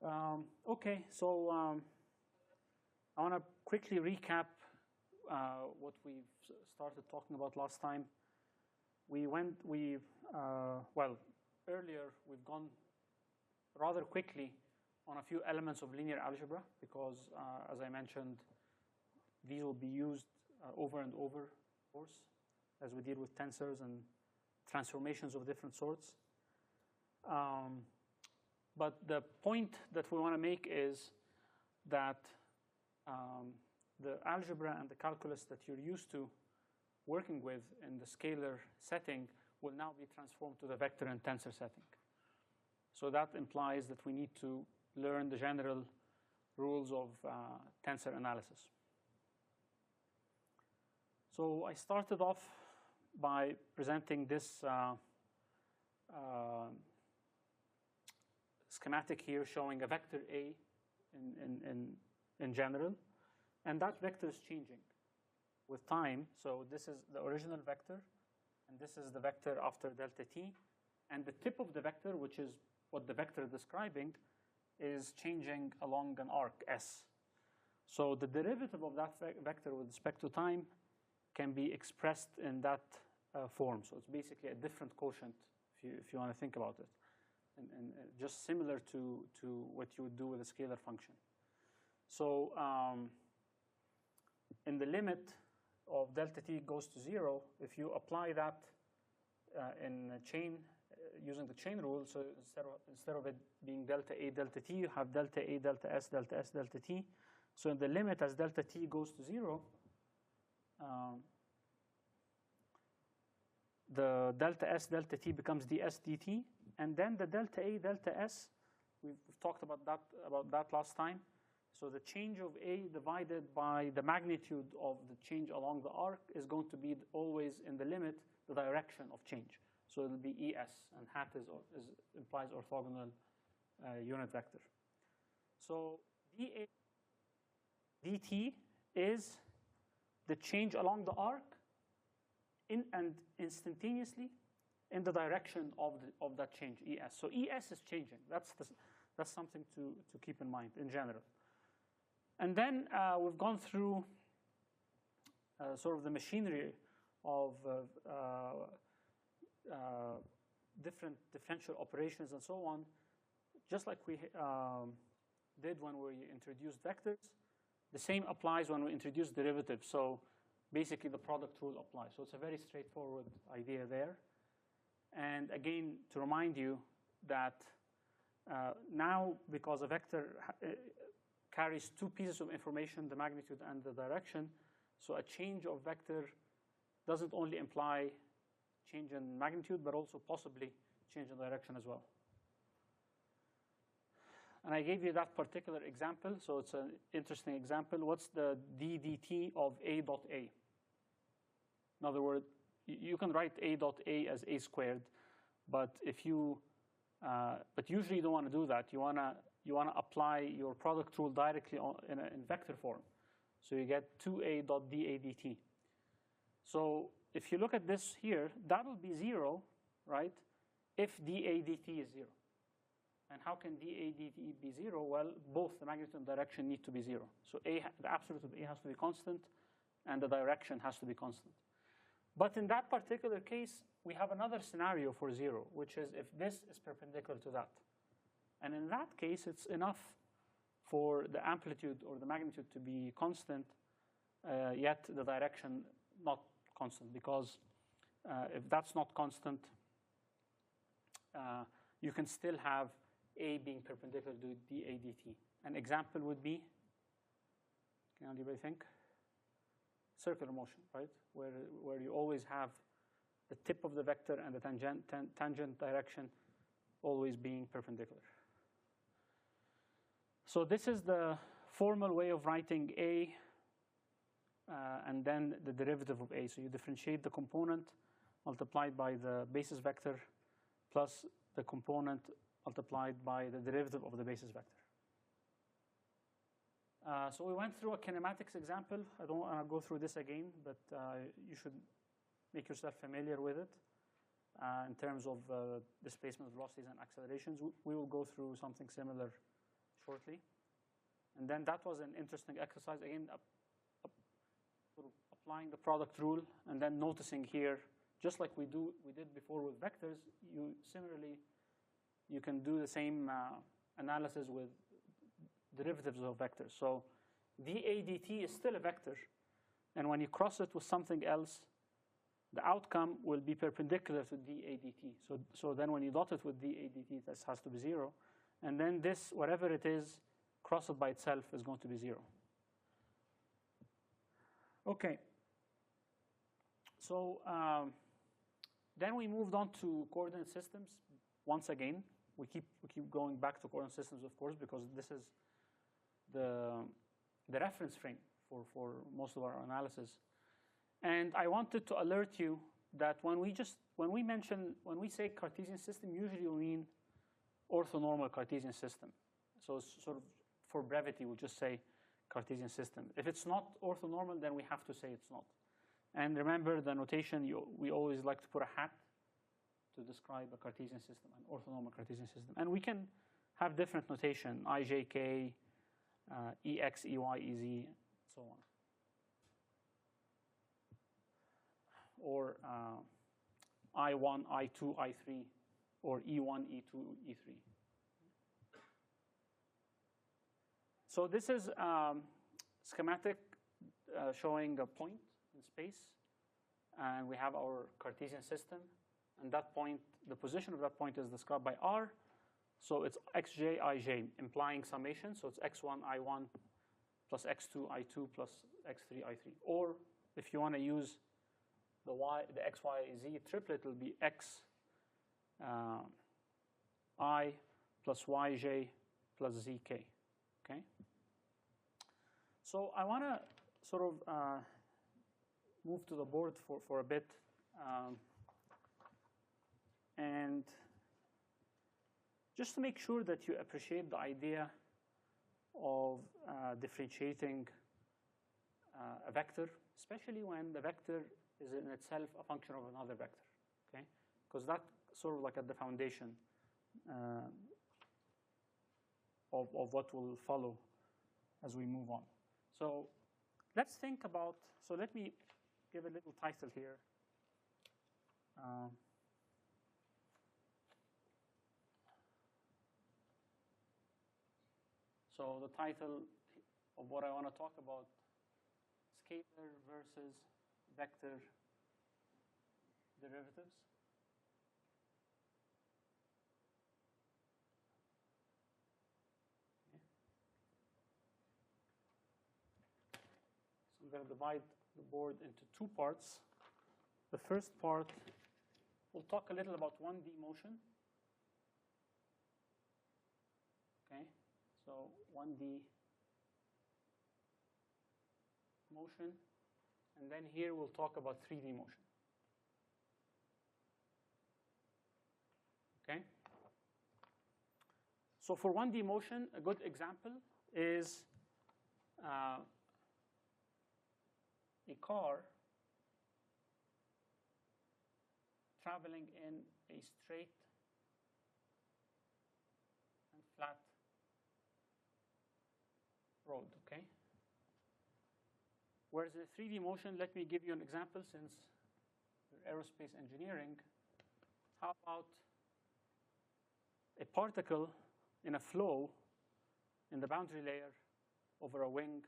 Okay, so I want to quickly recap what we've started talking about last time. Well, earlier we've gone rather quickly on a few elements of linear algebra because, as I mentioned, these will be used over and over, of course, as we deal with tensors and transformations of different sorts. But the point that we want to make is that the algebra and the calculus that you're used to working with in the scalar setting will now be transformed to the vector and tensor setting. So that implies that we need to learn the general rules of tensor analysis. So I started off by presenting this schematic here showing a vector A in general. And that vector is changing with time. So this is the original vector, and this is the vector after delta t. And the tip of the vector, which is what the vector is describing, is changing along an arc S. So the derivative of that vector with respect to time can be expressed in that form. So it's basically a different quotient, if you want to think about it, and just similar to what you would do with a scalar function. So in the limit of delta t goes to 0, if you apply that in a chain using the chain rule, so instead of it being delta A, delta t, you have delta A, delta S, delta t. So in the limit as delta t goes to 0, the delta S, delta t becomes ds dt, and then the delta A, delta S, we've talked about that last time. So the change of A divided by the magnitude of the change along the arc is going to be always in the limit the direction of change. So it'll be ES, and hat implies orthogonal unit vector. So dA dt is the change along the arc and instantaneously in the direction of that change, ES. So ES is changing. That's something to keep in mind in general. And then we've gone through sort of the machinery of different differential operations and so on, just like we did when we introduced vectors. The same applies when we introduce derivatives. So basically, the product rule applies. So it's a very straightforward idea there. And again, to remind you that now, because a vector carries two pieces of information, the magnitude and the direction, so a change of vector doesn't only imply change in magnitude, but also possibly change in direction as well. And I gave you that particular example, so it's an interesting example. What's the d dt of a dot a? In other words, you can write a dot a as a squared, but but usually you don't want to do that. You want to apply your product rule directly in vector form. So you get 2a dot dA dt. So if you look at this here, that will be 0, right, if dA dt is 0. And how can dA dt be 0? Well, both the magnitude and direction need to be 0. So the absolute of A has to be constant, and the direction has to be constant. But in that particular case, we have another scenario for 0, which is if this is perpendicular to that. And in that case, it's enough for the amplitude or the magnitude to be constant, yet the direction not constant. Because if that's not constant, you can still have A being perpendicular to dA dt. An example would be, can anybody think? Circular motion, right? Where you always have the tip of the vector and the tangent direction always being perpendicular. So this is the formal way of writing A and then the derivative of A. So you differentiate the component multiplied by the basis vector plus the component multiplied by the derivative of the basis vector. So we went through a kinematics example. I don't want to go through this again, but you should make yourself familiar with it in terms of displacement velocities and accelerations. We will go through something similar shortly. And then that was an interesting exercise. Again, sort of applying the product rule and then noticing here, just like we did before with vectors, similarly, you can do the same analysis with derivatives of vectors. So dA dt is still a vector. And when you cross it with something else, the outcome will be perpendicular to dA dt. So then when you dot it with dA dt, this has to be 0. And then this, whatever it is, cross it by itself is going to be 0. OK. So then we moved on to coordinate systems. Once again, we keep going back to coordinate systems, of course, because this is the reference frame for most of our analysis. And I wanted to alert you that when we say Cartesian system, usually we mean orthonormal Cartesian system. So sort of for brevity, we'll just say Cartesian system. If it's not orthonormal, then we have to say it's not. And remember the notation, we always like to put a hat to describe a Cartesian system, an orthonormal Cartesian system. And we can have different notation, ijk, ex, ey, ez, and so on. Or I1, I2, I3, or E1, E2, E3. So this is schematic showing a point in space. And we have our Cartesian system. And that point, the position of that point is described by R. So it's xj, ij, implying summation. So it's x1, I1, plus x2, I2, plus x3, I3. Or if you want to use the x, y, z triplet, it'll be x I plus yj plus zk. Okay. So I want to sort of move to the board for a bit, and just to make sure that you appreciate the idea of differentiating a vector, especially when the vector is in itself a function of another vector, okay? Because that's sort of like at the foundation of what will follow as we move on. So let's think about, so let me give a little title here. So the title of what I want to talk about, scalar versus vector derivatives. Okay. So I'm going to divide the board into two parts. The first part, we'll talk a little about 1D motion. Okay, so 1D motion. And then here we'll talk about 3D motion. Okay? So for 1D motion, a good example is a car traveling in a straight and flat road, okay? Whereas in 3D motion, let me give you an example since you're aerospace engineering. How about a particle in a flow in the boundary layer over a wing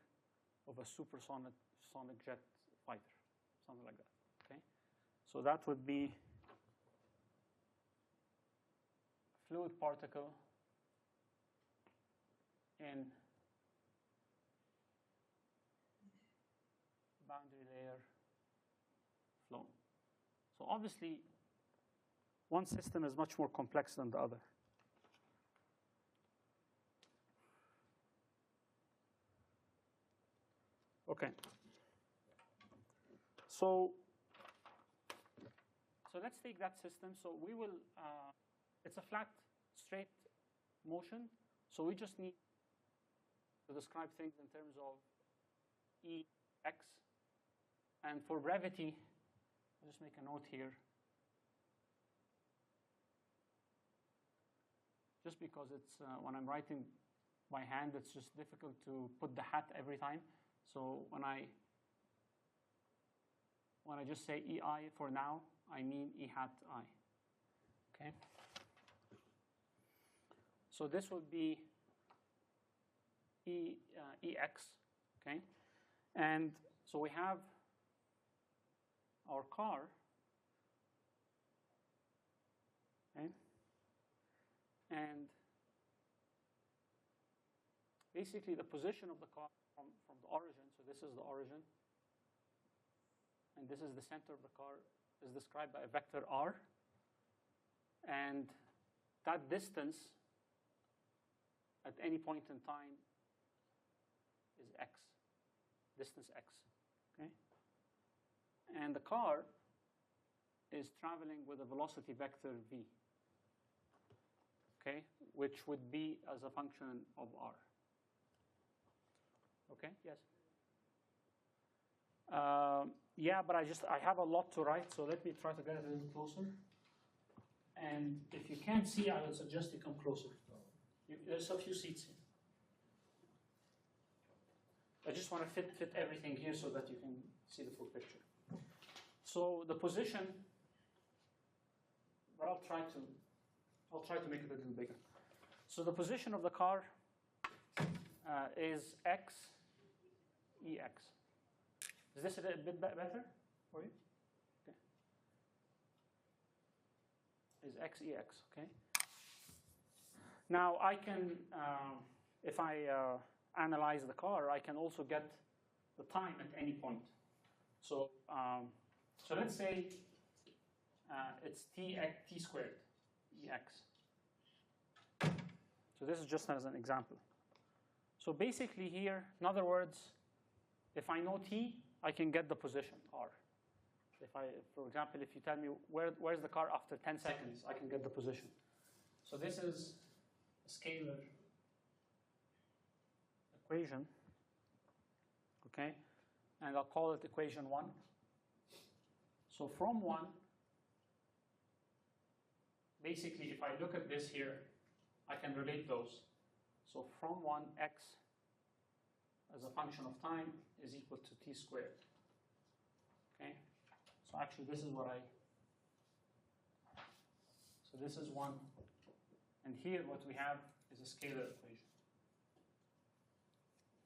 of a supersonic jet fighter, something like that, okay? So that would be a fluid particle in boundary layer flow. So obviously, one system is much more complex than the other. Okay. So let's take that system. So we will, it's a flat, straight motion. So we just need to describe things in terms of Ex. And for brevity, I'll just make a note here. Just because it's, when I'm writing by hand. It's just difficult to put the hat every time. So when I just say EI for now, I mean E hat I. Okay. So this would be EX. Okay. And so we have our car. Okay. And basically the position of the car from the origin, so this is the origin, and this is the center of the car, is described by a vector R. And that distance at any point in time is x, distance x. Okay? And the car is traveling with a velocity vector v, okay, which would be as a function of r. Okay, yes? Yeah, but I have a lot to write, so let me try to get it a little closer. And if you can't see, I would suggest you come closer. There's a few seats here. I just want to fit everything here so that you can see the full picture. So the position, but I'll try to make it a little bigger. So the position of the car is x, ex. Is this a bit better for you? Okay. Is x, ex, okay? Now I can, if I analyze the car, I can also get the time at any point. So, so let's say it's t squared, ex. So this is just as an example. So basically here, in other words, if I know t, I can get the position, r. For example, if you tell me where's the car after 10 seconds, I can get the position. So this is a scalar equation, okay? And I'll call it equation 1. So from 1, basically, if I look at this here, I can relate those. So from 1, x as a function of time is equal to t squared. Okay? So actually, this is what so this is 1. And here, what we have is a scalar equation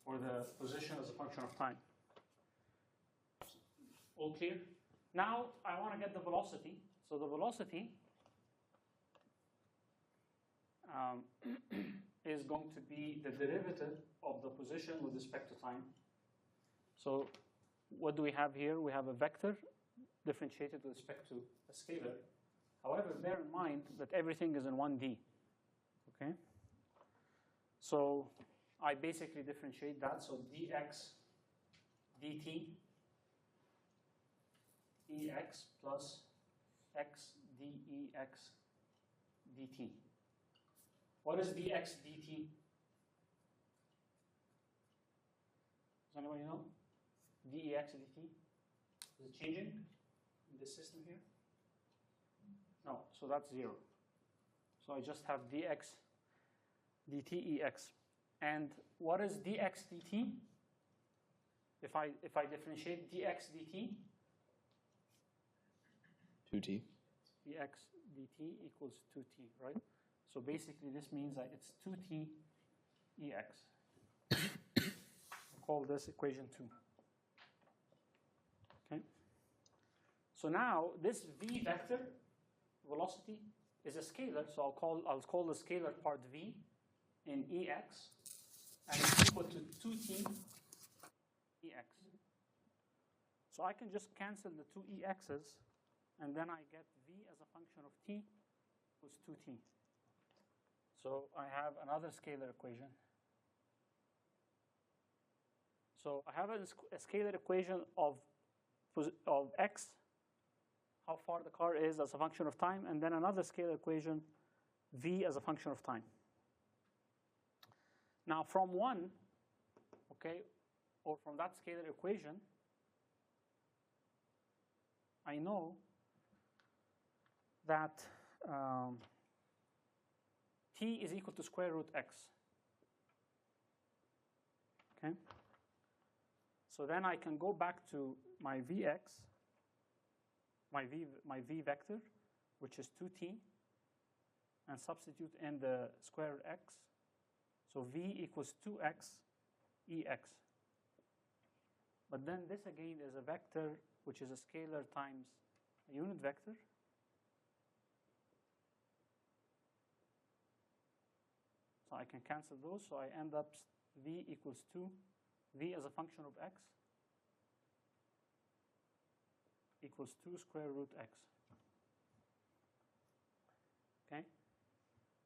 for the position as a function of time. All clear? Now, I want to get the velocity. So the velocity is going to be the derivative of the position with respect to time. So what do we have here? We have a vector differentiated with respect to a scalar. However, bear in mind that everything is in 1D. Okay? So I basically differentiate that. So dx dt ex plus x dex dt. What is dx dt? Does anybody know? Dex dt? Is it changing in this system here? No, so that's 0. So I just have dx dt ex. And what is dx dt? If I differentiate dx dt, 2t. dx dt equals 2t, right? So basically this means that it's 2t ex. I'll call this equation 2. Okay? So now this v vector, velocity, is a scalar, so I'll call the scalar part v in ex, and it's equal to 2t ex. So I can just cancel the two ex's, and then I get v as a function of t equals 2t. So I have another scalar equation. So I have a scalar equation of x, how far the car is as a function of time, and then another scalar equation, v as a function of time. Now from 1, okay, or from that scalar equation, I know that t is equal to square root x. Okay. So then I can go back to my Vx, my V vector, which is 2t, and substitute in the square root x. So V equals 2x Ex. But then this again is a vector which is a scalar times a unit vector. So I can cancel those. So I end up V equals 2. V as a function of x equals 2 square root x. Okay?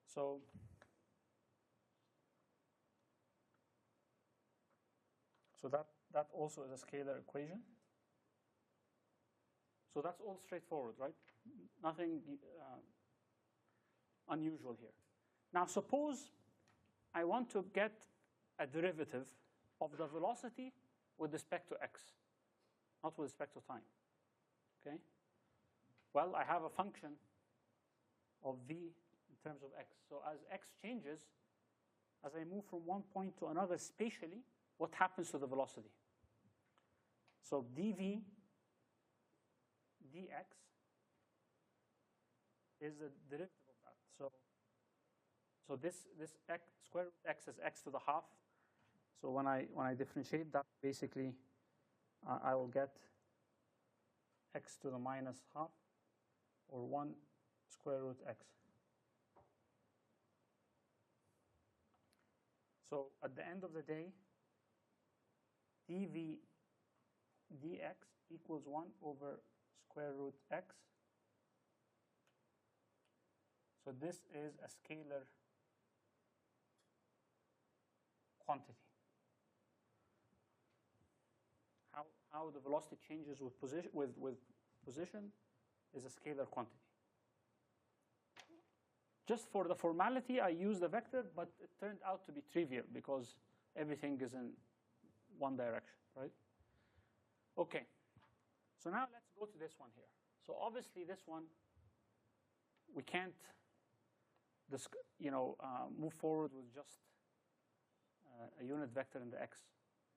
So that also is a scalar equation. So that's all straightforward, right? Nothing unusual here. Now suppose I want to get a derivative of the velocity with respect to x, not with respect to time. Okay? Well, I have a function of v in terms of x. So as x changes, as I move from one point to another spatially, what happens to the velocity? So dv dx is the derivative of that. So this x, square root x is x to the half. So when I differentiate that, basically I will get x to the minus half, or 1 square root x. So at the end of the day, dv dx equals 1 over square root x. So this is a scalar quantity. How the velocity changes with position is a scalar quantity. Just for the formality, I used the vector, but it turned out to be trivial because everything is in one direction, right? Okay. So now let's go to this one here. So obviously this one, we can't move forward with just a unit vector in the x.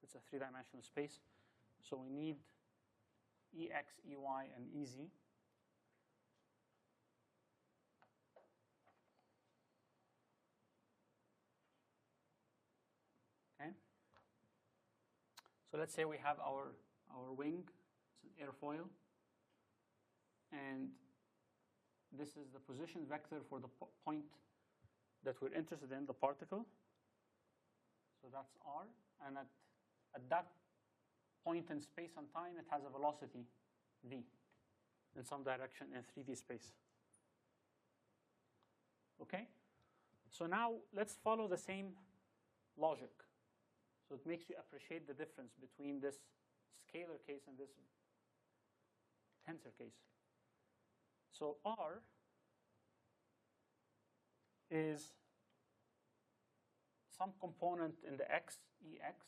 It's a three-dimensional space. So we need Ex, Ey, and Ez. Okay. So let's say we have our wing. It's an airfoil. And this is the position vector for the point that we're interested in, the particle. So that's r. And at that point in space and time, it has a velocity v in some direction in 3D space. Okay? So now let's follow the same logic. So it makes you appreciate the difference between this scalar case and this tensor case. So r is some component in the x, Ex,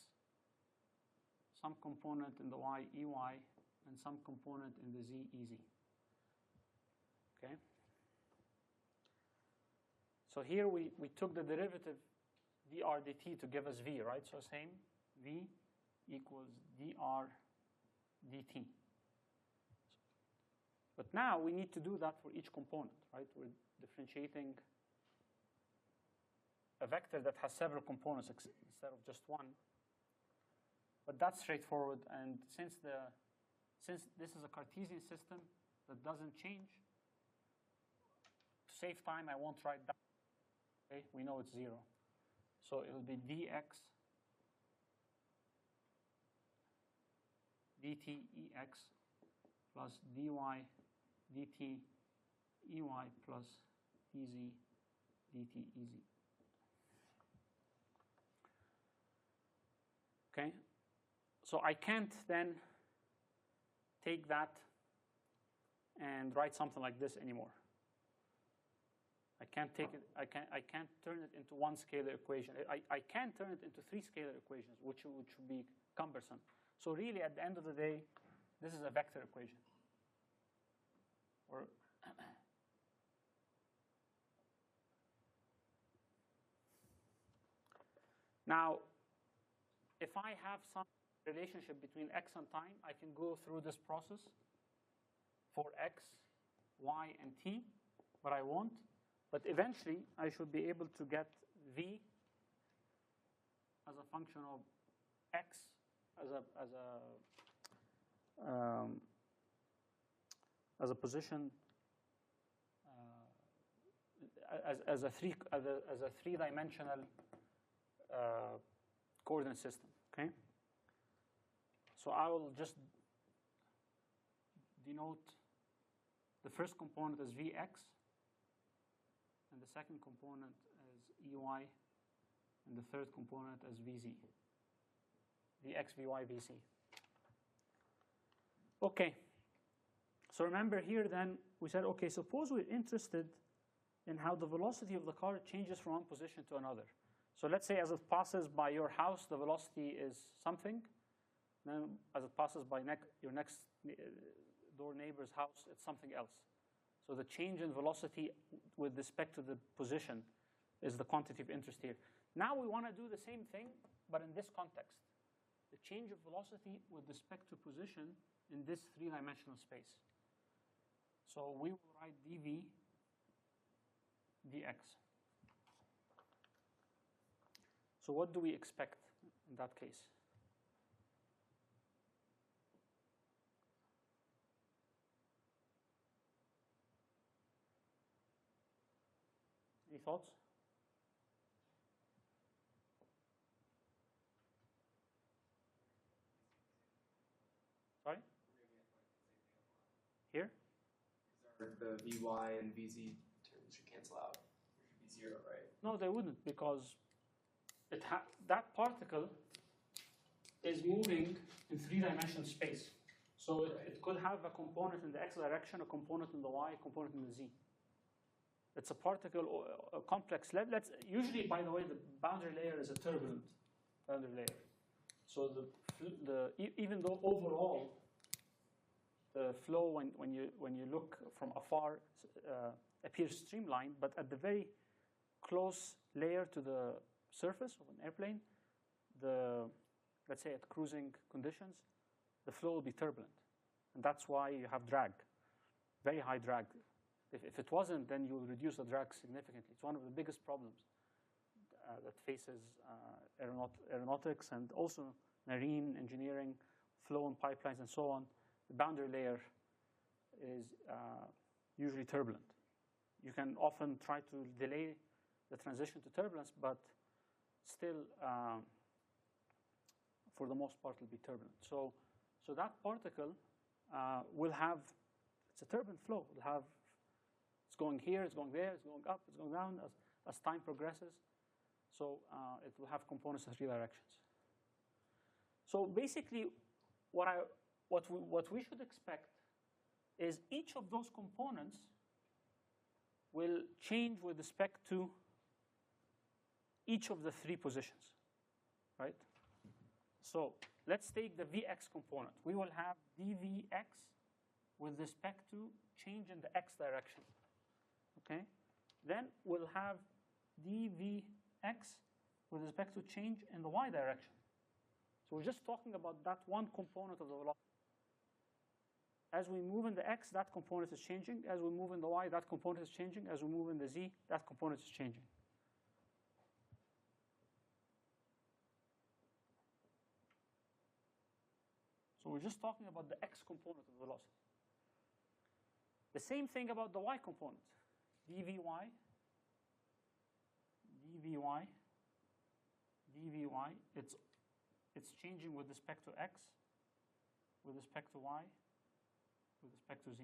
some component in the y, Ey, and some component in the z, Ez. Okay? So here we took the derivative dr dt to give us v, right? So same, v equals dr dt. But now we need to do that for each component, right? We're differentiating a vector that has several components instead of just one. But that's straightforward, and since this is a Cartesian system that doesn't change, to save time, I won't write that. Okay, we know it's 0. So it will be dx dt Ex plus dy dt Ey plus Ez dt Ez. Okay? So I can't then take that and write something like this anymore. I can't take it. I can't turn it into one scalar equation. I can turn it into 3 scalar equations, which would be cumbersome. So really, at the end of the day, this is a vector equation. Or now, if I have some relationship between x and time, I can go through this process for x, y, and t, but I won't. But eventually, I should be able to get v as a function of x as a position as a three-dimensional coordinate system. Okay. So I will just denote the first component as Vx, and the second component as Ey, and the third component as Vz. Vx, Vy, Vc. Okay. So remember here then, we said, okay, suppose we're interested in how the velocity of the car changes from one position to another. So let's say as it passes by your house, the velocity is something. Then as it passes by your next door neighbor's house, it's something else. So the change in velocity with respect to the position is the quantity of interest here. Now we want to do the same thing, but in this context. The change of velocity with respect to position in this three-dimensional space. So we will write dv dx. So what do we expect in that case? Any thoughts? Sorry? Here? The Vy and Vz terms should cancel out. There should be 0, right? No, they wouldn't, because that particle is moving in three-dimensional space. So it could have a component in the x direction, a component in the y, a component in the z. It's a particle, a complex. Usually, by the way, the boundary layer is a turbulent boundary layer. So even though overall the flow when you look from afar appears streamlined, but at the very close layer to the surface of an airplane, let's say at cruising conditions, the flow will be turbulent. And that's why you have drag, very high drag. If it wasn't, then you'll reduce the drag significantly. It's one of the biggest problems that faces aeronautics and also marine engineering, flow and pipelines and so on. The boundary layer is usually turbulent. You can often try to delay the transition to turbulence, but still, for the most part, will be turbulent. So that particle will have, it's a turbulent flow. It's going here, it's going there, it's going up, it's going down as time progresses. So it will have components in three directions. So basically, what we should expect is each of those components will change with respect to each of the three positions, right? So let's take the Vx component. We will have dVx with respect to change in the x direction, okay? Then we'll have dVx with respect to change in the y direction. So we're just talking about that one component of the velocity. As we move in the x, that component is changing. As we move in the y, that component is changing. As we move in the z, that component is changing. So we're just talking about the x component of the velocity. The same thing about the y component. dVy, it's changing with respect to x, with respect to y, with respect to z.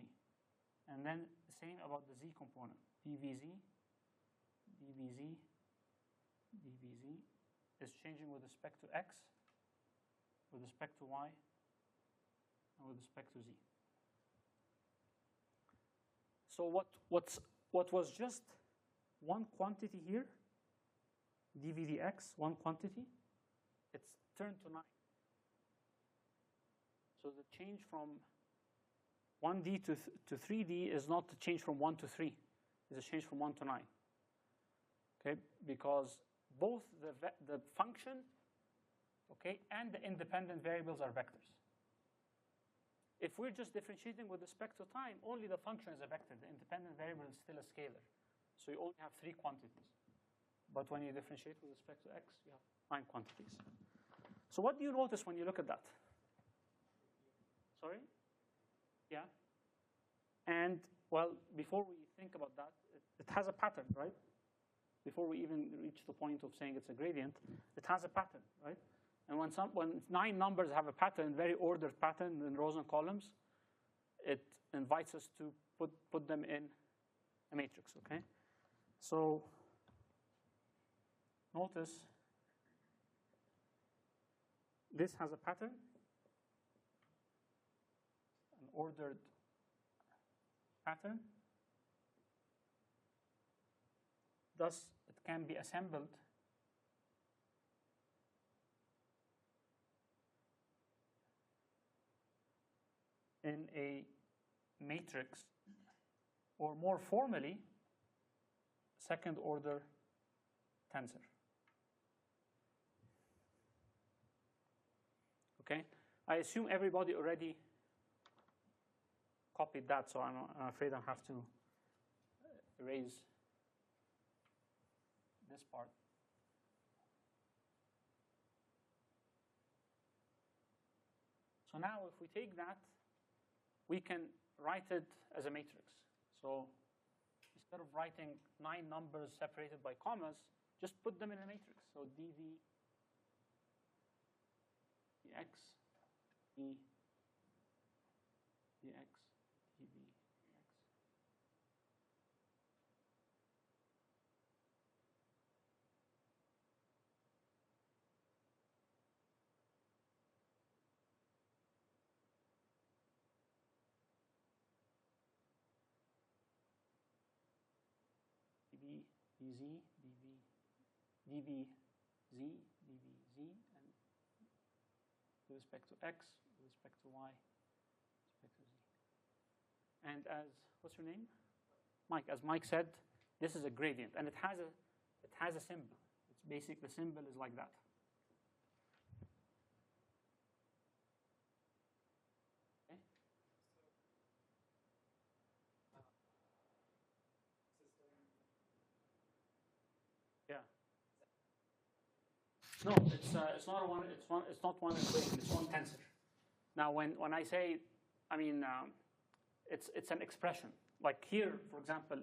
And then the same about the z component. dVz is changing with respect to x, with respect to y, and with respect to z. So what was just one quantity here, dV dx, one quantity, it's turned to 9. So the change from 1D to 3D is not the change from 1 to 3. It's a change from 1 to 9. Okay, because both the function okay? And the independent variables are vectors. If we're just differentiating with respect to time, only the function is a vector. The independent variable is still a scalar. So you only have 3 quantities. But when you differentiate with respect to x, you have 9 quantities. So what do you notice when you look at that? Sorry? Yeah. And, well, before we think about that, it has a pattern, right? Before we even reach the point of saying it's a gradient, it has a pattern, right? And when 9 numbers have a pattern, very ordered pattern in rows and columns, it invites us to put them in a matrix, okay? So notice this has a pattern, an ordered pattern. Thus, it can be assembled in a matrix, or more formally, second order tensor. Okay? I assume everybody already copied that, so I'm afraid I have to erase this part. So now if we take that, we can write it as a matrix. So instead of writing 9 numbers separated by commas, just put them in a matrix. So dv dx, d dx, dv dx. dv dz, dv z, dv z, and with respect to x, with respect to y, with respect to z. And as, what's your name? Mike. As Mike said, this is a gradient, and it has a symbol. It's basic. The symbol is like that. Okay. Yeah. No, it's not one. It's not one equation. It's one tensor. Now, when I say, I mean, it's an expression. Like here, for example,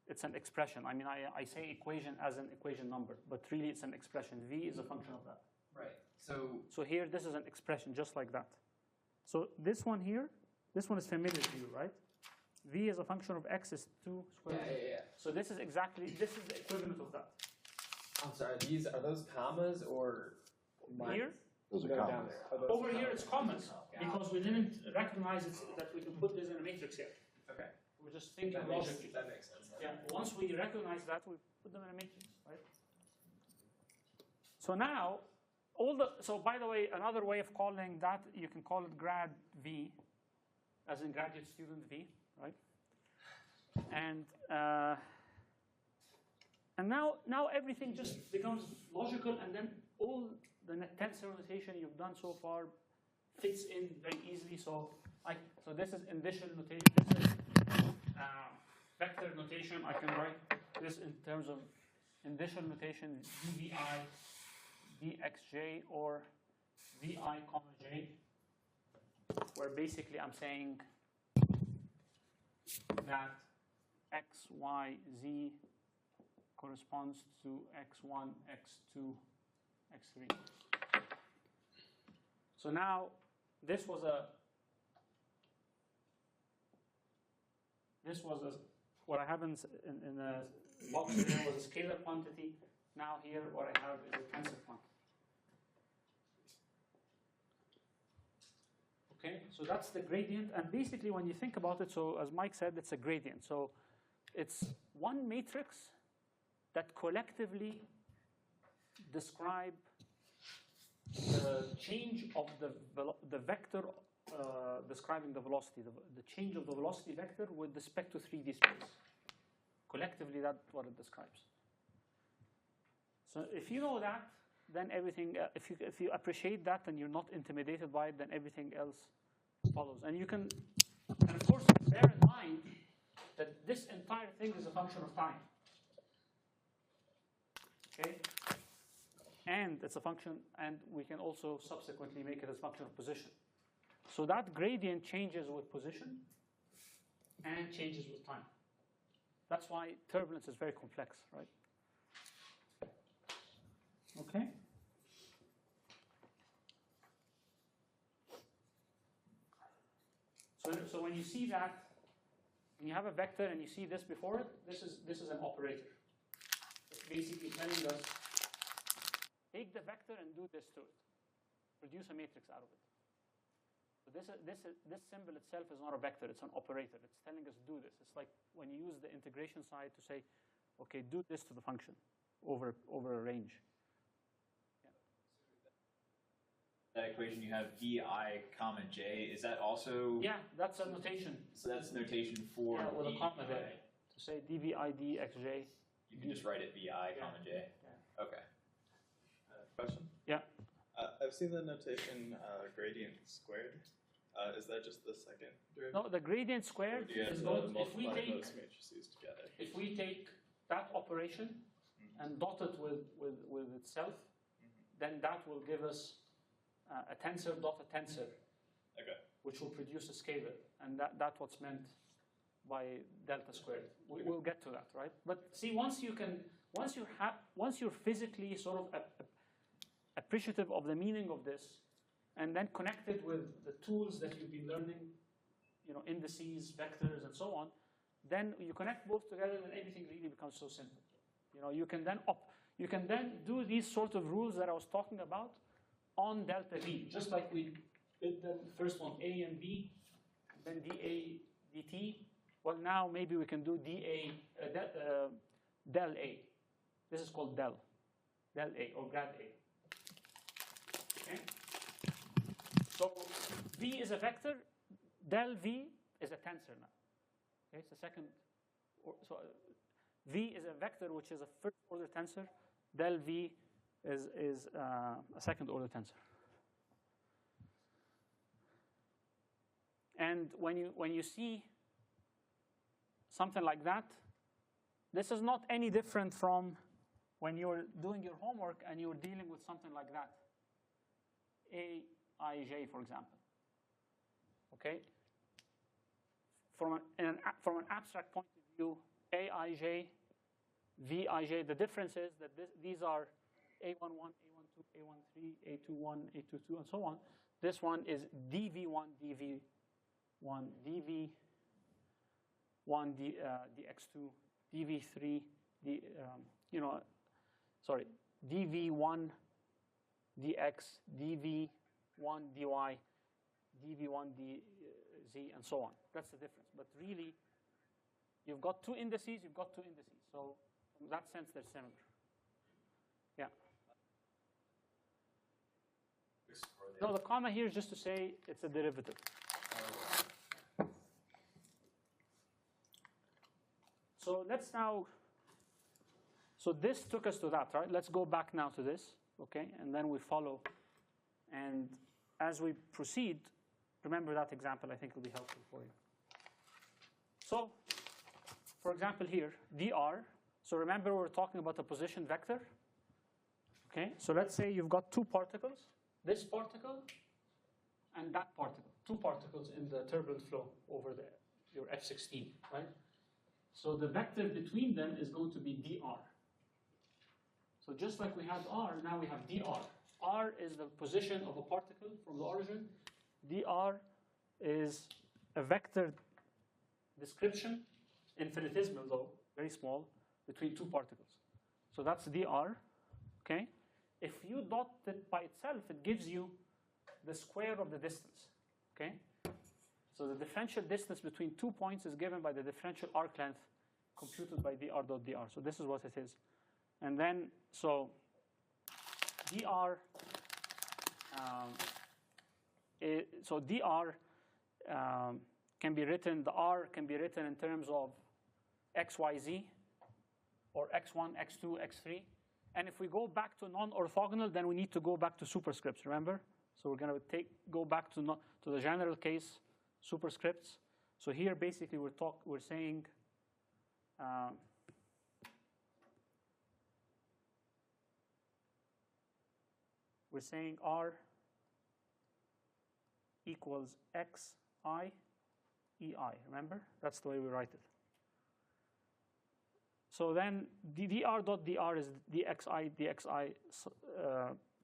it's an expression. I mean, I say equation as an equation number, but really it's an expression. V is a function of that. Right. So here, this is an expression just like that. So this one here, this one is familiar to you, right? V as a function of x is 2 squared. Yeah. So this is the equivalent of that. I'm sorry, are those commas or Here? Those are No, down commas. there. Are those Over here, it's commas, because we didn't recognize that we can put this in a matrix here. Okay. We're just thinking That makes logically. sense. Yeah, once we recognize that, we put them in a matrix, right? So now, so by the way, another way of calling that, you can call it grad V, as in graduate student V, right? And now everything just becomes logical, and then all the tensor notation you've done so far fits in very easily. So this is indicial notation. This is vector notation. I can write this in terms of indicial notation, dvi dxj or vi comma j, where basically I'm saying that x, y, z corresponds to x1, x2, x3. So now this was what I have in a box here was a scalar quantity. Now here what I have is a tensor quantity. Okay, so that's the gradient, and basically when you think about it, so as Mike said, it's a gradient. So it's one matrix that collectively describe the change of the vector describing the velocity, the change of the velocity vector with respect to 3D space. Collectively, that's what it describes. So if you know that, then everything, if you appreciate that and you're not intimidated by it, then everything else follows. And you can, and of course, bear in mind that this entire thing is a function of time. Okay? And it's a function, and we can also subsequently make it as a function of position. So that gradient changes with position and changes with time. That's why turbulence is very complex, right? Okay. So when you see that, when you have a vector and you see this before it, this is an operator. It's basically telling us, take the vector and do this to it. Produce a matrix out of it. So this symbol itself is not a vector, it's an operator. It's telling us do this. It's like when you use the integration side to say, okay, do this to the function over a range. That equation you have vi comma j, is that also? Yeah, that's a notation. So that's notation for with a comma there. To say dvi dxj. You can just write it vi comma j. Yeah. Okay. Question? Yeah. I've seen the notation gradient squared. Is that just the second derivative? No, the gradient squared is going to, if we take that operation and dot it with itself, then that will give us a tensor dot a tensor, okay, which will produce a scalar, and that's what's meant by delta squared. We'll get to that, right? But see, once you're physically sort of appreciative of the meaning of this, and then connected with the tools that you've been learning, indices, vectors, and so on, then you connect both together, and everything really becomes so simple. You can then do these sort of rules that I was talking about on delta V, just like we did the first one, A and B, then dA dt. Well, now maybe we can do del A. This is called del A or grad A. Okay. So V is a vector, del V is a tensor now. Okay, it's the second. So V is a vector which is a first order tensor. Del V is a second order tensor. And when you see something like that, this is not any different from when you're doing your homework and you're dealing with something like that. Aij, for example. Okay? From an abstract point of view, Aij, Vij, the difference is that these are A11, A12, A13, A21, A22, and so on. This one is dV1, dV1, dV1, dx2, dV3, dV1, dx, dV1, dy, dV1, dz, and so on. That's the difference. But really, you've got two indices, So in that sense, they're similar. Yeah. No, the comma here is just to say it's a derivative. So let's now, so this took us to that, right? Let's go back now to this, okay? And then we follow. And as we proceed, remember that example, I think will be helpful for you. So, for example here, dr. So remember we're talking about a position vector. Okay, so let's say you've got two particles, this particle and that particle, two particles in the turbulent flow over your F16, right? So the vector between them is going to be dr. So just like we had r, now we have dr. R is the position of a particle from the origin. Dr is a vector description, infinitesimal though, very small, between two particles. So that's dr, okay? If you dot it by itself, it gives you the square of the distance, okay? So the differential distance between 2 points is given by the differential arc length computed by dr dot dr. So this is what it is. And then, so dr, dr can be written, the r can be written in terms of x, y, z, or x1, x2, x3. And if we go back to non-orthogonal, then we need to go back to superscripts, remember? So we're going to go back to the general case superscripts. So here, basically, we're saying R equals xi ei. Remember? That's the way we write it. So then dr.dr is dxi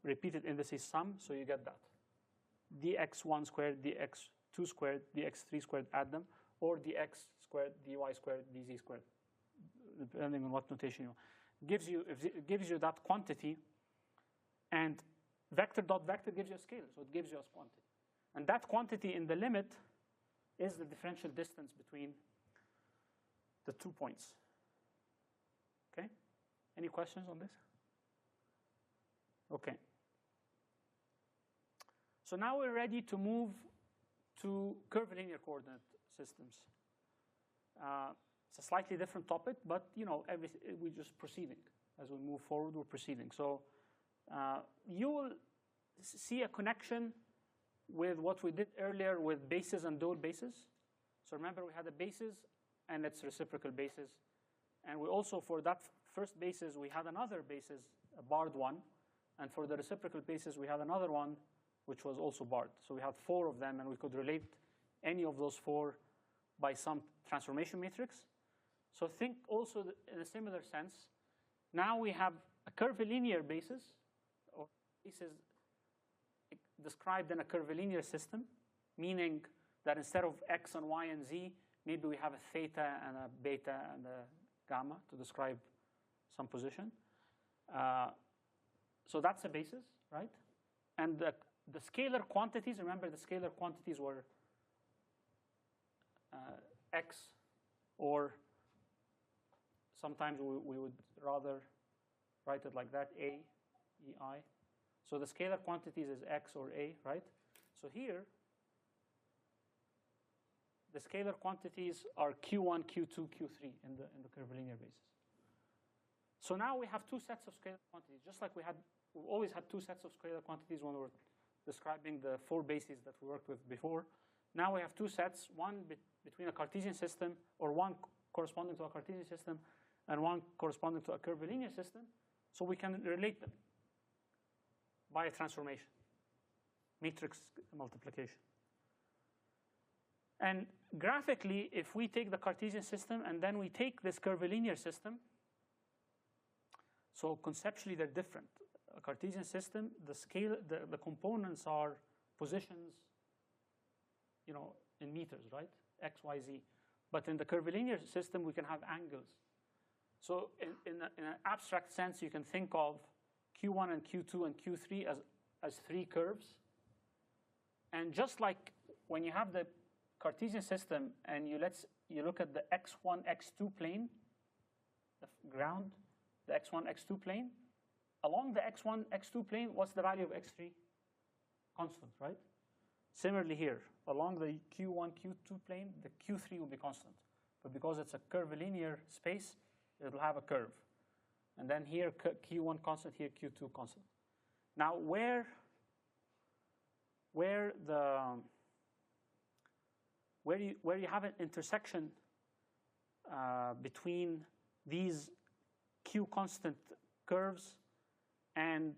repeated indices sum, so you get that. dx1 squared, dx2 squared, dx3 squared, add them, or dx squared, dy squared, dz squared, depending on what notation you want. It gives you that quantity, and vector.vector gives you a scalar, so it gives you a quantity. And that quantity in the limit is the differential distance between the 2 points. Okay? Any questions on this? Okay. So now we're ready to move to curvilinear coordinate systems. It's a slightly different topic, but we're just proceeding. As we move forward, we're proceeding. So you will see a connection with what we did earlier with bases and dual bases. So remember, we had a basis and its reciprocal basis. And we also, for that first basis, we had another basis, a barred one. And for the reciprocal basis, we had another one, which was also barred. So we had 4 of them, and we could relate any of those 4 by some transformation matrix. So think also in a similar sense. Now we have a curvilinear basis, or basis described in a curvilinear system, meaning that instead of x and y and z, maybe we have a theta and a beta and a gamma to describe some position. So that's a basis, right? And the scalar quantities, remember the scalar quantities were x, or sometimes we would rather write it like that, a, ei. So the scalar quantities is x or a, right? So here, the scalar quantities are q1, q2, q3 in the curvilinear basis. So now we have 2 sets of scalar quantities, just like we've always had 2 sets of scalar quantities when we were describing the 4 bases that we worked with before. Now we have 2 sets, one between a Cartesian system, or one corresponding to a Cartesian system, and one corresponding to a curvilinear system, so we can relate them by a transformation, matrix multiplication. And graphically, if we take the Cartesian system and then we take this curvilinear system, so conceptually they're different. A Cartesian system, the components are positions, in meters, right? X, Y, Z. But in the curvilinear system, we can have angles. So in an abstract sense, you can think of Q1 and Q2 and Q3 as 3 curves. And just like when you have the Cartesian system and you look at the x1, x2 plane, the ground, the x1, x2 plane, along the x1, x2 plane, what's the value of x3? Constant, right? Similarly here, along the q1, q2 plane, the q3 will be constant. But because it's a curvilinear space, it'll have a curve. And then here, q1 constant, here q2 constant. Now, where you have an intersection between these q constant curves and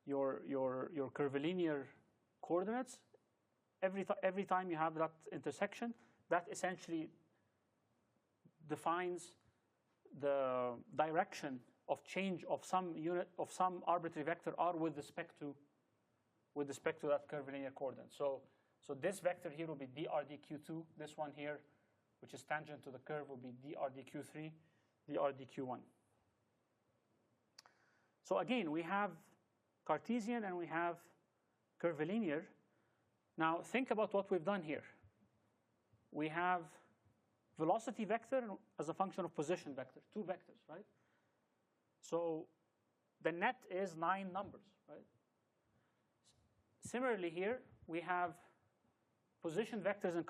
your curvilinear coordinates, every time you have that intersection, that essentially defines the direction of change of some unit of some arbitrary vector r with respect to that curvilinear coordinate. So this vector here will be dr dq2. This one here, which is tangent to the curve, will be dr dq3, dr dq1. So again, we have Cartesian and we have curvilinear. Now think about what we've done here. We have velocity vector as a function of position vector, 2 vectors, right? So the net is 9 numbers, right? Similarly here, we have position vectors and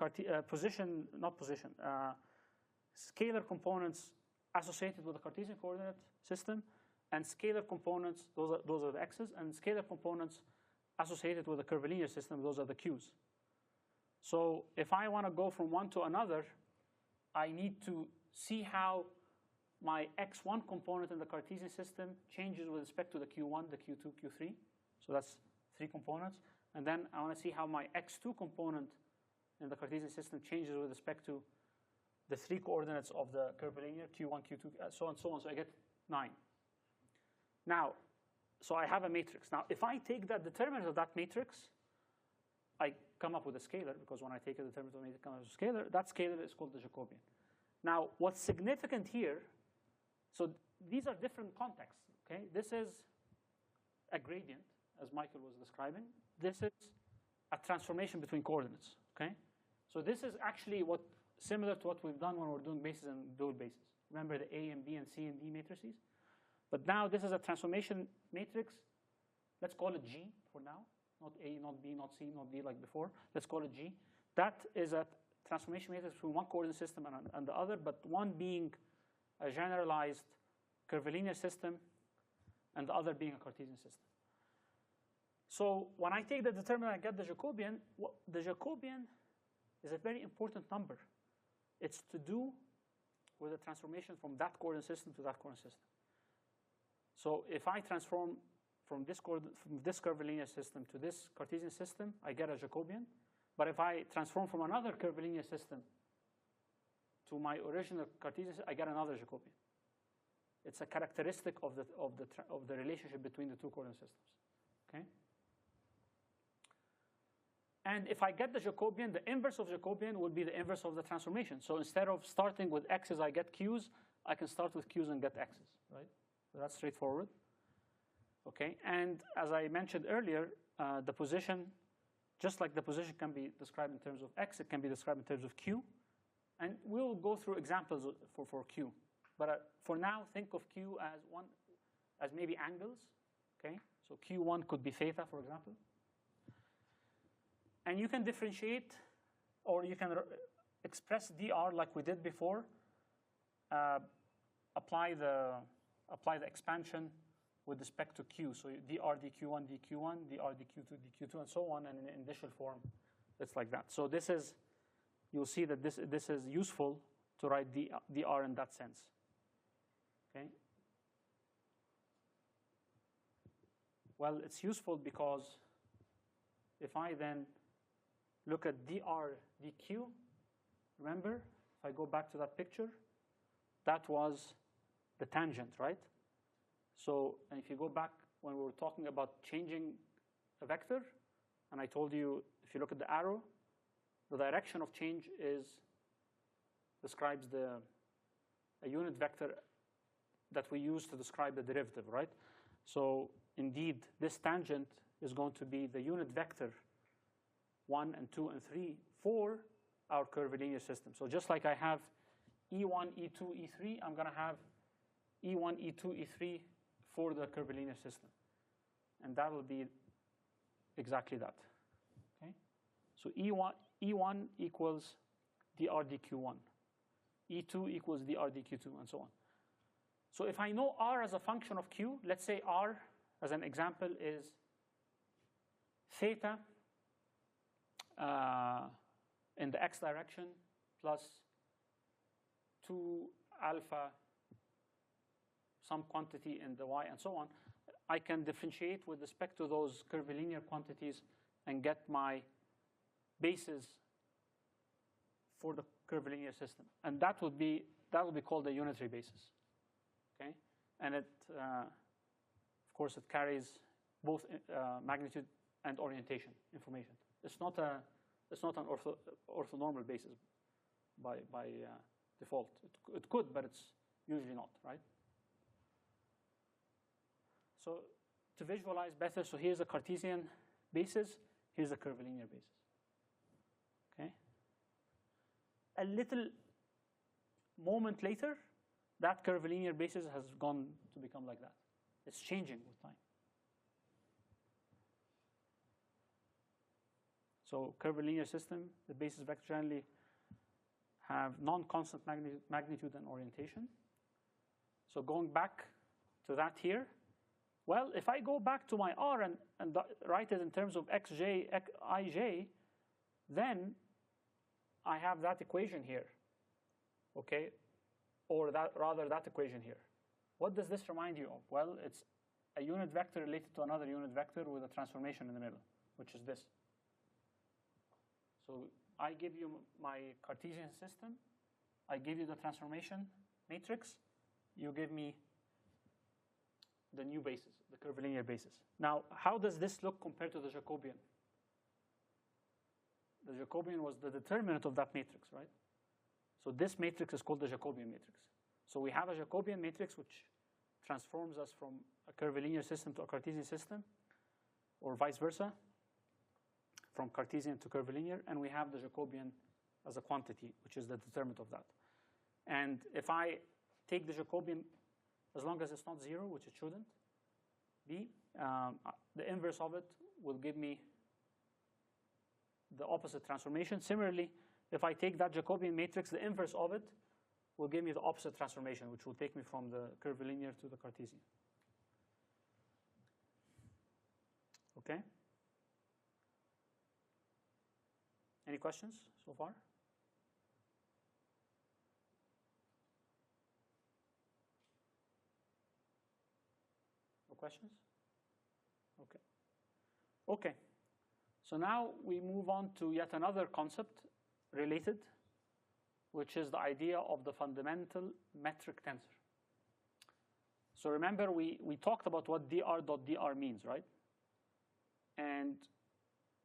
scalar components associated with the Cartesian coordinate system, and scalar components, those are the x's, and scalar components associated with the curvilinear system, those are the q's. So if I want to go from one to another, I need to see how my x1 component in the Cartesian system changes with respect to the q1, the q2, q3. So that's 3 components. And then I want to see how my x2 component in the Cartesian system changes with respect to the 3 coordinates of the curvilinear, q1, q2, so on and so on. So I get 9. Now, so I have a matrix. Now, if I take that determinant of that matrix, I come up with a scalar, because when I take a determinant of a matrix, I come up with a scalar. That scalar is called the Jacobian. Now, what's significant here, so these are different contexts, okay? This is a gradient, as Michael was describing. This is a transformation between coordinates, okay? So this is actually similar to what we've done when we're doing bases and dual bases. Remember the A and B and C and D matrices? But now this is a transformation matrix. Let's call it G for now. Not A, not B, not C, not D like before. Let's call it G. That is a transformation matrix between one coordinate system and the other, but one being a generalized curvilinear system and the other being a Cartesian system. So when I take the determinant, I get the Jacobian. The Jacobian is a very important number. It's to do with the transformation from that coordinate system to that coordinate system. So if I transform from this curvilinear system to this Cartesian system, I get a Jacobian. But if I transform from another curvilinear system to my original Cartesian system, I get another Jacobian. It's a characteristic of the relationship between the 2 coordinate systems. Okay? And if I get the Jacobian, the inverse of Jacobian would be the inverse of the transformation. So instead of starting with x's, I get q's, I can start with q's and get x's, right? So that's straightforward. Okay, and as I mentioned earlier, the position, just like the position can be described in terms of x, it can be described in terms of q. And we'll go through examples for q. But for now, think of q as maybe angles. Okay, so q1 could be theta, for example. And you can differentiate, or you can express dr like we did before. Apply the expansion with respect to q. So dr dq1 dq1, dr dq2 dq2, and so on. And in initial form, it's like that. So this is, you'll see that this is useful to write dr in that sense. Okay. Well, it's useful because if I then look at dr dq, remember, if I go back to that picture, that was the tangent, right? So and if you go back when we were talking about changing a vector, and I told you, if you look at the arrow, the direction of change describes a unit vector that we use to describe the derivative, right? So indeed, this tangent is going to be the unit vector 1 and 2 and 3 for our curvilinear system. So just like I have E1, E2, E3, I'm going to have E1, E2, E3 for the curvilinear system. And that will be exactly that. Okay? So E1 equals dr dq1. E2 equals dr dq2, and so on. So if I know r as a function of q, let's say r, as an example, is theta in the x direction plus 2 alpha, some quantity in the y, and so on, I can differentiate with respect to those curvilinear quantities and get my bases for the curvilinear system. And that would be called a unitary basis. Okay? And it, of course, it carries both magnitude and orientation information. It's not an orthonormal basis by default. It could, but it's usually not, right? So to visualize better, so here's a Cartesian basis, here's a curvilinear basis. Okay? A little moment later, that curvilinear basis has gone to become like that. It's changing with time. So curvilinear system, the basis vector generally have non-constant magnitude and orientation. So going back to that here, well, if I go back to my R and write it in terms of xj, ij, then I have that equation here, okay? Or rather that equation here. What does this remind you of? Well, it's a unit vector related to another unit vector with a transformation in the middle, which is this. So I give you my Cartesian system. I give you the transformation matrix. You give me the new basis, the curvilinear basis. Now, how does this look compared to the Jacobian? The Jacobian was the determinant of that matrix, right? So this matrix is called the Jacobian matrix. So we have a Jacobian matrix which transforms us from a curvilinear system to a Cartesian system, or vice versa, from Cartesian to curvilinear, and we have the Jacobian as a quantity, which is the determinant of that. And if I take the Jacobian, as long as it's not 0, which it shouldn't be, the inverse of it will give me the opposite transformation. Similarly, if I take that Jacobian matrix, the inverse of it will give me the opposite transformation, which will take me from the curvilinear to the Cartesian. Okay? Any questions so far? No questions? Okay. Okay. So now we move on to yet another concept related, which is the idea of the fundamental metric tensor. So remember, we talked about what dr.dr means, right? And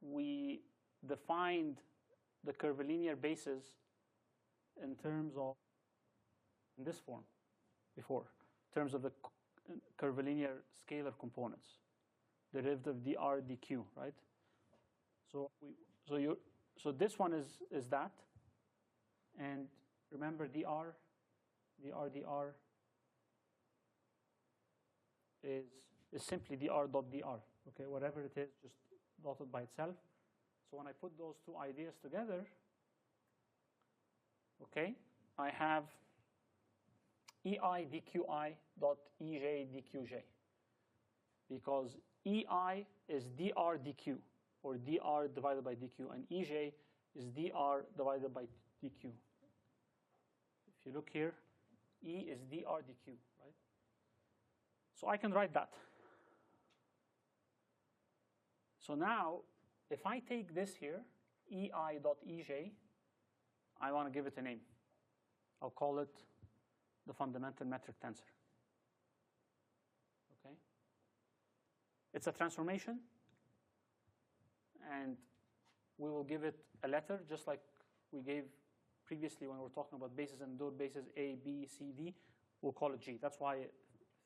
we defined the curvilinear basis in terms of, in this form before, in terms of the curvilinear scalar components, derivative dr dq, right? So this one is that, and remember dr is simply dr.dr, okay? Whatever it is, just dotted by itself. So when I put those two ideas together, okay, I have ei dqi dot ej dqj, because ei is dr dq, or dr divided by dq, and ej is dr divided by dq. If you look here, E is dr dq, right? So I can write that. So now, if I take this here, ei dot ej, I want to give it a name. I'll call it the fundamental metric tensor. Okay? It's a transformation, and we will give it a letter, just like we gave previously when we were talking about bases and dot bases A, B, C, D. We'll call it G. That's why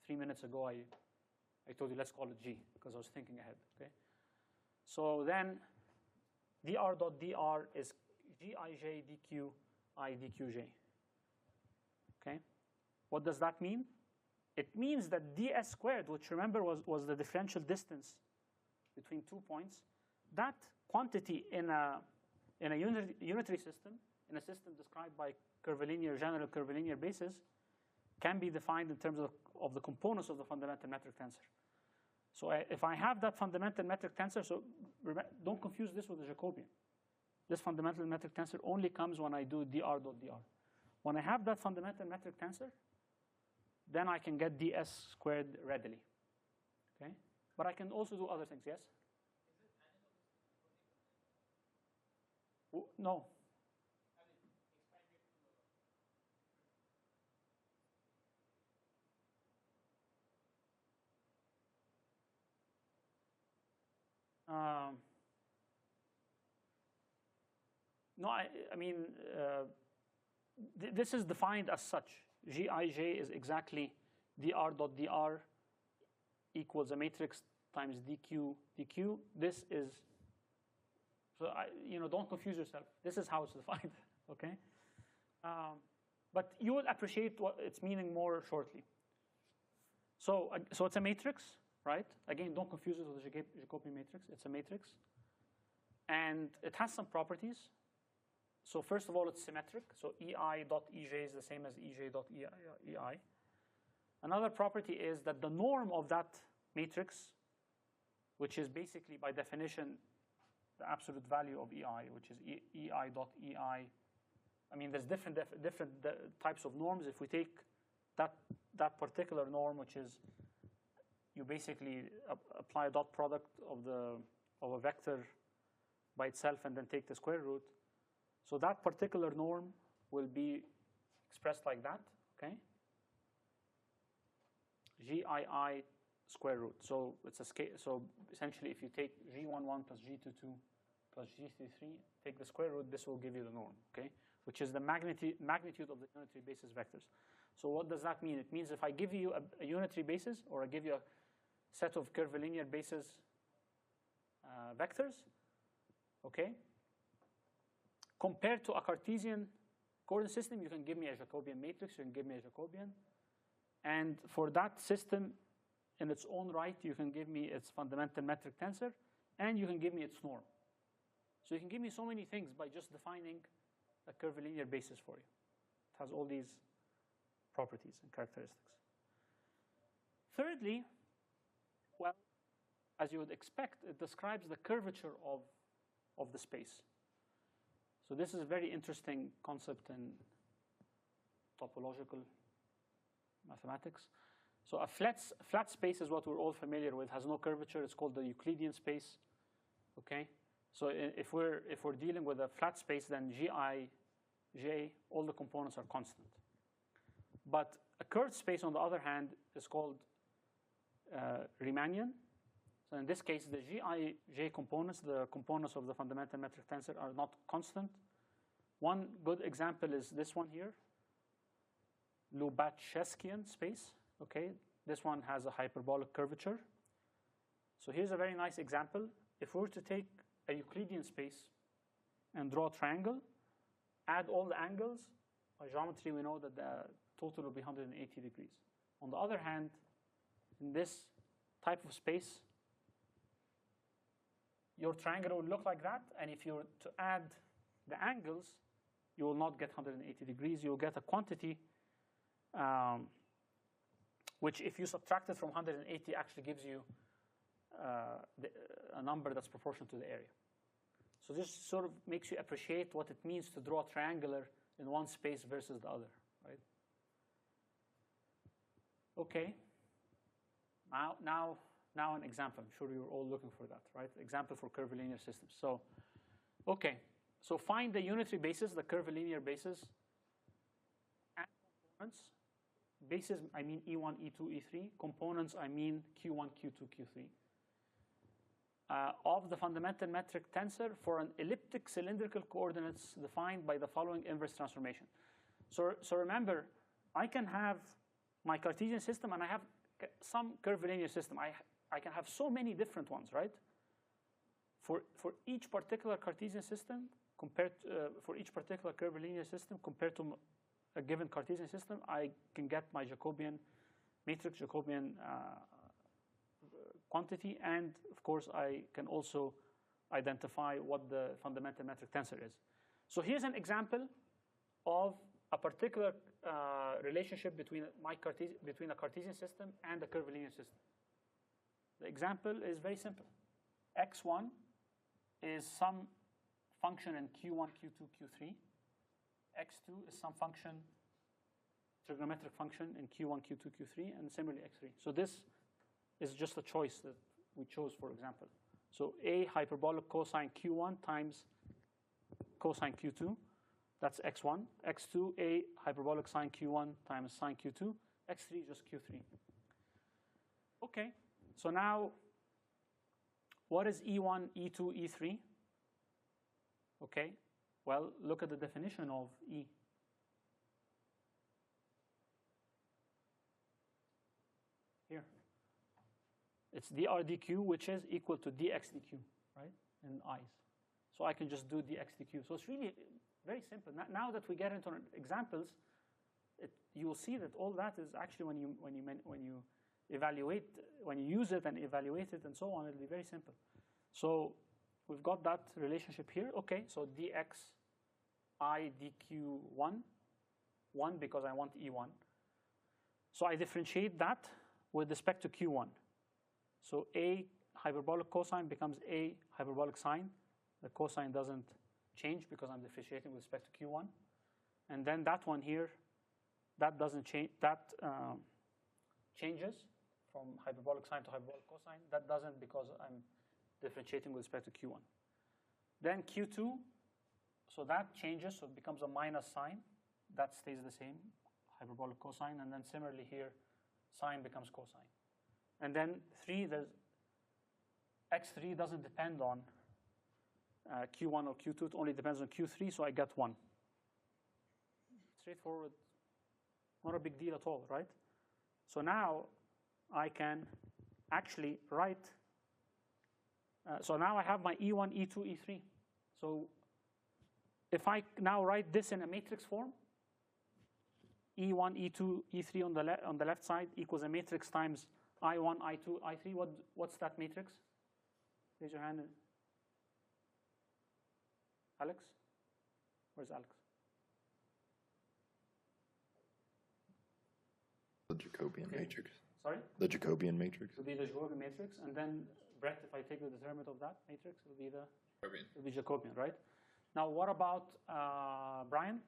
3 minutes ago I told you let's call it G, because I was thinking ahead. Okay? So then dr.dr is gij dq I dqj. Okay? What does that mean? It means that ds squared, which remember was the differential distance between 2 points, that quantity in a unitary system, in a system described by general curvilinear basis, can be defined in terms of the components of the fundamental metric tensor. So if I have that fundamental metric tensor, so don't confuse this with the Jacobian. This fundamental metric tensor only comes when I do dr.dr. When I have that fundamental metric tensor, then I can get ds squared readily. Okay? But I can also do other things, yes? No. No, I mean, this is defined as such. Gij is exactly dr.dr equals a matrix times dq dq. This is, so don't confuse yourself. This is how it's defined, okay? But you will appreciate what its meaning more shortly. So it's a matrix, right? Again, don't confuse it with the Jacobian matrix. It's a matrix. And it has some properties. So first of all, it's symmetric. So ei dot ej is the same as ej dot ei. Another property is that the norm of that matrix, which is basically by definition the absolute value of EI, which is EI dot EI. I mean, there's different types of norms. If we take that particular norm, which is you basically apply a dot product of a vector by itself and then take the square root. So that particular norm will be expressed like that, okay? GII square root. So it's a scale. So essentially, if you take G11 plus G22 plus G33, take the square root, this will give you the norm, okay? Which is the magnitude of the unitary basis vectors. So what does that mean? It means if I give you a unitary basis, or I give you a set of curvilinear basis vectors, okay? Compared to a Cartesian coordinate system, you can give me a Jacobian matrix, you can give me a Jacobian. And for that system in its own right, you can give me its fundamental metric tensor, and you can give me its norm. So you can give me so many things by just defining a curvilinear basis for you. It has all these properties and characteristics. Thirdly, well, as you would expect, it describes the curvature of the space. So this is a very interesting concept in topological mathematics. So a flat space is what we're all familiar with, has no curvature. It's called the Euclidean space, okay? So if we're dealing with a flat space, then Gi, J, all the components are constant. But a curved space, on the other hand, is called Riemannian. So in this case, the Gi, J components, the components of the fundamental metric tensor, are not constant. One good example is this one here, Lubachevskian space. Okay, this one has a hyperbolic curvature. So here's a very nice example. If we were to take a Euclidean space and draw a triangle, add all the angles, by geometry we know that the total will be 180 degrees. On the other hand, in this type of space, your triangle will look like that, and if you were to add the angles, you will not get 180 degrees. You'll get a quantity which, if you subtract it from 180, actually gives you a number that's proportional to the area. So this sort of makes you appreciate what it means to draw a triangular in one space versus the other, right? Okay. Now an example. I'm sure you're all looking for that, right? Example for curvilinear systems. So, okay. So find the unitary basis, the curvilinear basis, and components. Bases, I mean E1, E2, E3. Components, I mean Q1, Q2, Q3. Of the fundamental metric tensor for an elliptic cylindrical coordinates defined by the following inverse transformation. So remember, I can have my Cartesian system and I have some curvilinear system. I can have so many different ones, right? For each particular Cartesian system, for each particular curvilinear system compared to a given Cartesian system, I can get my Jacobian matrix, Jacobian quantity, and of course I can also identify what the fundamental metric tensor is. So here's an example of a particular relationship between a Cartesian system and a curvilinear system. The example is very simple. X1 is some function in Q1, Q2, Q3. X2 is some function, trigonometric function in Q1, Q2, Q3, and similarly X3. So this is just a choice that we chose, for example. So A hyperbolic cosine Q1 times cosine Q2, that's X1. X2, A hyperbolic sine Q1 times sine Q2. X3, just Q3. Okay, so now what is E1, E2, E3? Okay, well, look at the definition of E. Here. It's dr dq, which is equal to dx dq, right, in i's. So I can just do dx dq. So it's really very simple. Now that we get into examples, you will see that all that is actually when you evaluate, when you use it and evaluate it and so on, it'll be very simple. So we've got that relationship here. Okay, so dx I dq1, 1 because I want E1. So I differentiate that with respect to Q1. So A hyperbolic cosine becomes A hyperbolic sine. The cosine doesn't change because I'm differentiating with respect to Q1. And then that one here, that doesn't change, that changes from hyperbolic sine to hyperbolic cosine. That doesn't because I'm differentiating with respect to Q1. Then Q2, so that changes, so it becomes a minus sine. That stays the same, hyperbolic cosine. And then similarly here, sine becomes cosine. And then 3, x3 doesn't depend on Q1 or Q2. It only depends on Q3, so I get 1. Straightforward, not a big deal at all, right? So now I can actually write, so now I have my E1, E2, E3. So if I now write this in a matrix form, E1, E2, E3 on the left side equals a matrix times I1, I2, I3. What's that matrix? Raise your hand. Alex? Where's Alex? The Jacobian matrix. Sorry? The Jacobian matrix. It will be the Jacobian matrix. And then, Brett, if I take the determinant of that matrix, it will be the Jacobian. It will be Jacobian, right? Now, what about, Brian?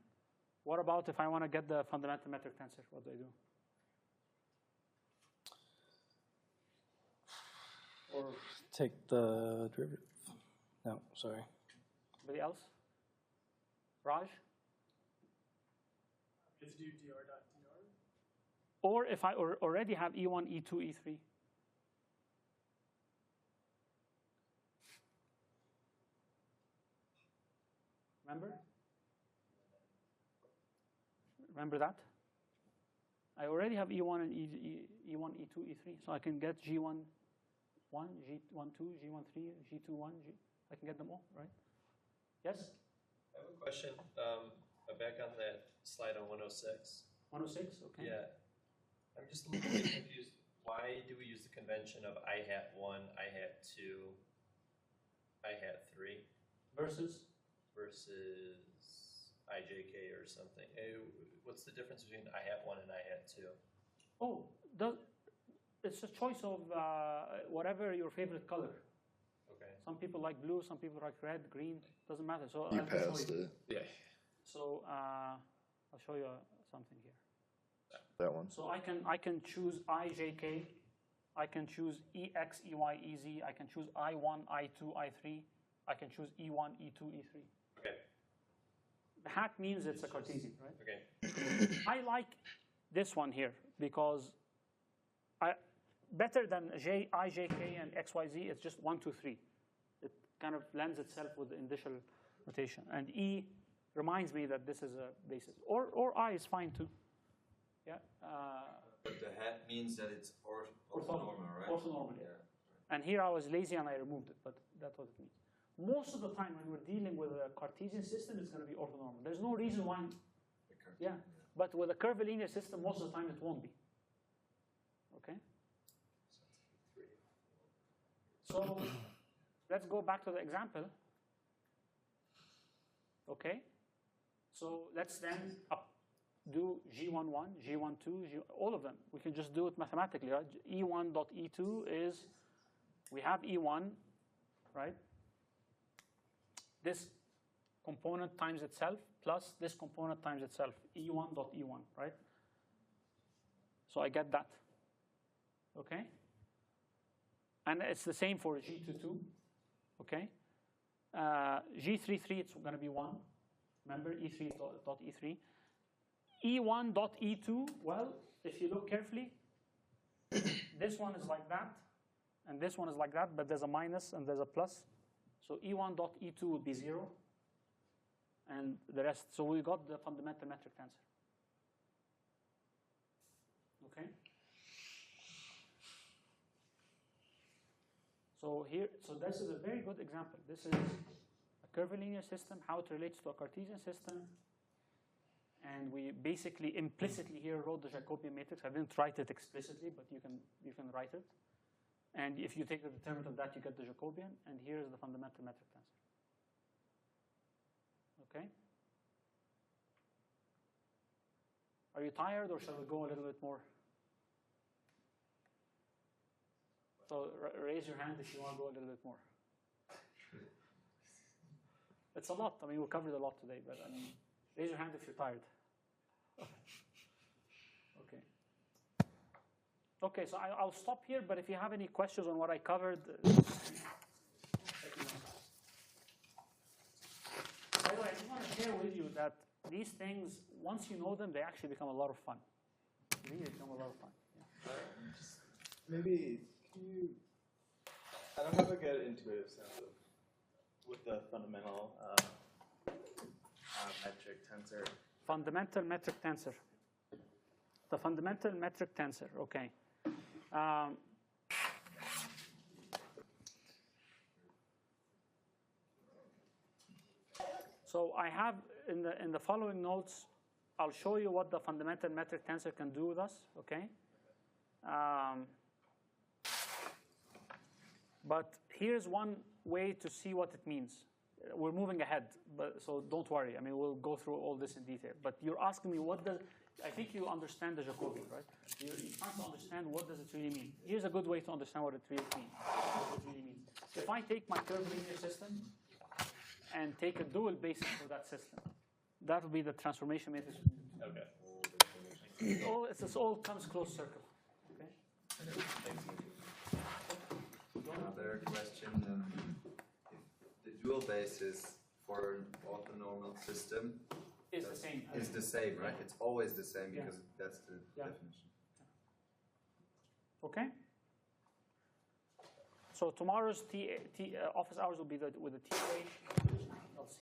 What about if I want to get the fundamental metric tensor? What do I do? Or Take the derivative. No, sorry. anybody else? Raj? Just do dr dot dr. Or if I already have E1, E2, E3. Remember that? I already have E1 and E1, E2, E3. So I can get G1, 1, G1, 2, G1, 3, G2, 1. I can get them all, right? Yes? I have a question. Back on that slide on 106. 106, okay. Yeah. I'm just a little bit confused. Why do we use the convention of I hat 1, I hat 2, I hat 3? Versus IJK or something. What's the difference between I hat 1 and I hat 2? Oh, it's a choice of whatever your favorite color. Okay. Some people like blue, some people like red, green. Doesn't matter. So You I'll just show passed you. it. Yeah. So I'll show you something here. That one. So I can choose IJK. I can choose EX, EY, EZ. I can choose I1, I2, I3. I can choose E1, E2, E3. Okay. The hat means it's a Cartesian, right? Okay. I like this one here because better than IJK and XYZ, it's just 1, 2, 3. It kind of lends itself with the initial notation. And E reminds me that this is a basis. Or I is fine too. Yeah. But the hat means that it's orthonormal, right? Orthonormal, yeah. Yeah. And here I was lazy and I removed it, but that's what it means. Most of the time when we're dealing with a Cartesian system, it's going to be orthonormal. There's no reason why. Yeah. But with a curvilinear system, most of the time it won't be. Okay? So let's go back to the example. Okay? So let's then do G11, G12, all of them. We can just do it mathematically, right? E1 dot E2 is, we have E1, right? This component times itself plus this component times itself, E1 dot E1, right? So I get that, okay? And it's the same for G22, okay? G33, it's going to be 1. Remember, E3 dot E3. E1 dot E2, well, if you look carefully, this one is like that, and this one is like that, but there's a minus and there's a plus. So E1 dot E2 would be 0, and the rest. So we got the fundamental metric tensor. Okay? So here, so this is a very good example. This is a curvilinear system, how it relates to a Cartesian system. And we basically implicitly here wrote the Jacobian matrix. I didn't write it explicitly, but you can write it. And if you take the determinant of that, you get the Jacobian. And here is the fundamental metric tensor. Okay? Are you tired, or shall we go a little bit more? So raise your hand if you want to go a little bit more. It's a lot. I mean, we covered a lot today, but I mean, raise your hand if you're tired. Okay. Okay, so I'll stop here, but if you have any questions on what I covered, let me know. By the way, I just want to share with you that these things, once you know them, they actually become a lot of fun. They really become a lot of fun. Yeah. Maybe, can you, I don't have a good intuitive sense of with the fundamental metric tensor. Fundamental metric tensor. The fundamental metric tensor, okay. So I have in the following notes, I'll show you what the fundamental metric tensor can do with us, okay? But here's one way to see what it means. We're moving ahead, so don't worry. I mean, we'll go through all this in detail. But you're asking me what does, I think you understand the Jacobian, right? You're trying to understand what does it really mean. Here's a good way to understand what it really means. If I take my curvilinear system and take a dual basis for that system, that will be the transformation matrix. Okay. It all comes close circle. Okay. Another question, if the dual basis for an orthonormal system Is the same. is the same, right? It's always the same Yeah. because that's the definition. Okay. So tomorrow's office hours will be with the TA.